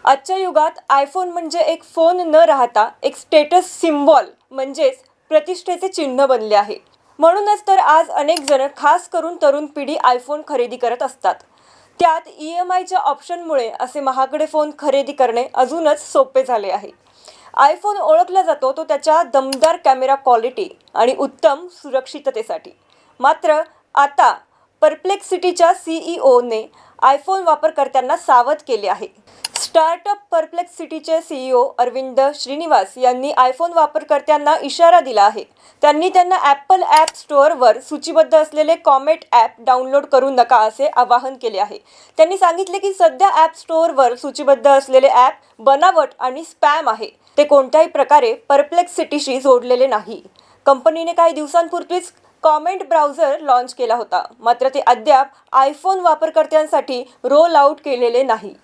आजच्या युगात आयफोन म्हणजे एक फोन न राहता एक स्टेटस सिम्बॉल म्हणजेच प्रतिष्ठेचे चिन्ह बनले आहे. म्हणूनच तर आज अनेक जण खास करून तरुण पिढी आयफोन खरेदी करत असतात. त्यात EMIच्या ऑप्शनमुळे असे महागडे फोन खरेदी करणे अजूनच सोपे झाले आहे. आयफोन ओळखला जातो तो त्याच्या दमदार कॅमेरा क्वालिटी आणि उत्तम सुरक्षिततेसाठी. मात्र आता परप्लेक्सिटीच्या CEOने आयफोन वापरकर्त्यांना सावध केले आहे. स्टार्टअप परप्लेक्सिटीचे CEO अरविंद श्रीनिवास यांनी आयफोन वापरकर्त्यांना इशारा दिला आहे. त्यांनी त्यांना ॲपल ॲप स्टोअरवर सूचीबद्ध असलेले कॉमेट ॲप डाउनलोड करू नका असे आवाहन केले आहे. त्यांनी सांगितले की सध्या ॲप स्टोअरवर सूचीबद्ध असलेले ॲप बनावट आणि स्पॅम आहे. ते कोणत्याही प्रकारे परप्लेक्सिटीशी जोडलेले नाही. कंपनीने काही दिवसांपूर्वीच कॉमेट ब्राउझर लॉन्च केला होता. मात्र ते अद्याप आयफोन वापरकर्त्यांसाठी रोल आउट केलेले नाही.